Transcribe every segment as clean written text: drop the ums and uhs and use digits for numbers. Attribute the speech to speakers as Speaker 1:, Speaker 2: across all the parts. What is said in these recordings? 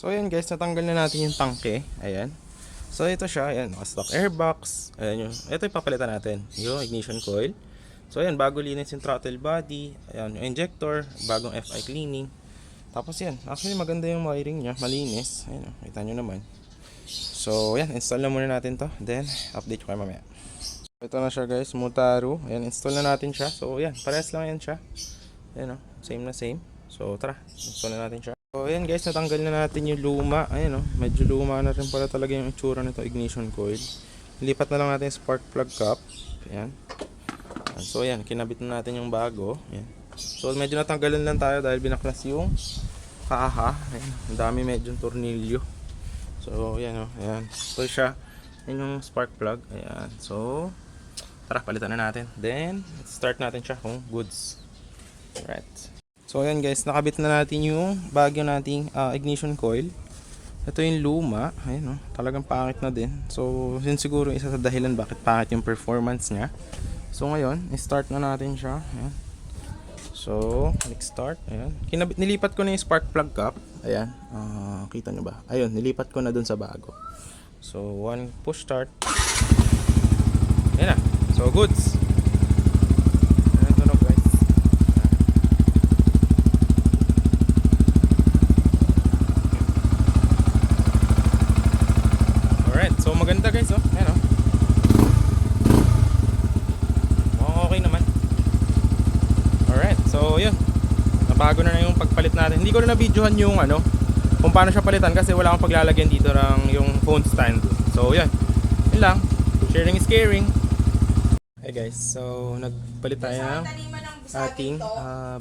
Speaker 1: So ayan guys, natanggal na natin yung tangke. Ayan. So ito siya, ayan, naka-stock airbox. Ayan yung, ito yung papalitan natin, yung ignition coil. So ayan, bago linis yung throttle body. Ayan, yung injector, bagong FI cleaning. Tapos yan, actually maganda yung wiring niya, malinis. Ayan, kita nyo naman. So ayan, install na muna natin to. Then, update ko kayo mamaya. Ito na siya guys, Mutaru. Ayan, install na natin siya. So ayan, parehas lang yan siya. Ayan o, same na same. So tara, install na natin siya. So ayan guys, natanggal na natin yung luma. Ayan o, medyo luma na rin pala talaga yung itsura nito ignition coil. Lipat na lang natin yung spark plug cap. Ayan. So ayan, kinabit na natin yung bago. Ayan. So medyo natanggalan lang tayo dahil binaklas yung kaha. Ayan, ang dami medyo tornilyo. So ayan o, ayan. Ito siya. Ayan yung spark plug. Ayan. So tara, palitan na natin. Then, start natin siya kung goods. Alright. So ayan guys, nakabit na natin yung bagyo nating ignition coil. Ito yung luma. Ayan o, talagang pangit na din. So yun siguro isa sa dahilan bakit pangit yung performance niya. So ngayon, start na natin siya. Ayan. So, click start. Ayan. Nilipat ko na yung spark plug cap. Ayan. Kita nyo ba? Ayun, nilipat ko na dun sa bago. So, one push start. Ayan na. So, goods. Ayan, tunog guys. Alright, so maganda guys, oh. Ayan, oh. Okay naman. Alright, so yun. Nabago na yung pagpalit natin. Hindi ko na na-videohan yung kung paano siya palitan kasi wala akong paglalagyan dito ng yung phone stand. So yun. Yun lang. Sharing is caring. Hey guys, so nagpalit tayo ng ating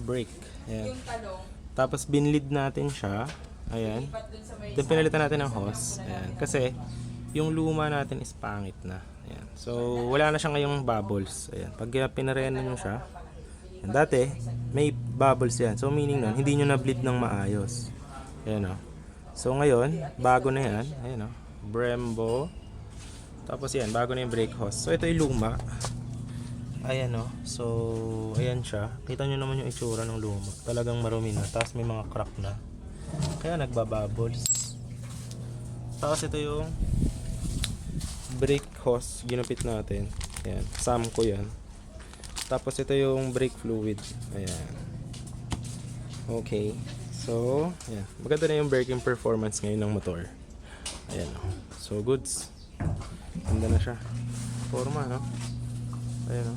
Speaker 1: brake. Ayan. Tapos binlid natin siya. Ayan. Then pinalitan natin ng hose. Ayan. Kasi yung luma natin is pangit na. Ayan. So wala na siya ngayong bubbles. Ayan. Pag pinarenan nyo siya, ayan, dati may bubbles yan. So meaning nun, hindi nyo na bleed ng maayos. Ayan o. So ngayon, bago na yan. Ayan o. Brembo. Tapos yan, bago na yung brake hose. So ito yung luma. Ayan o. So ayan siya. Kita nyo naman yung itsura ng luma. Talagang marumi na. Tapos may mga crack na. Kaya nagbabubbles. Tapos ito yung brake hose. Ginupit natin. Ayan. Samco yan. Tapos ito yung brake fluid. Ayan. Okay. So, ayan. Maganda na yung braking performance ngayon ng motor. Ayan o. So, goods. Ganda na siya. Forma, no? Ayan o.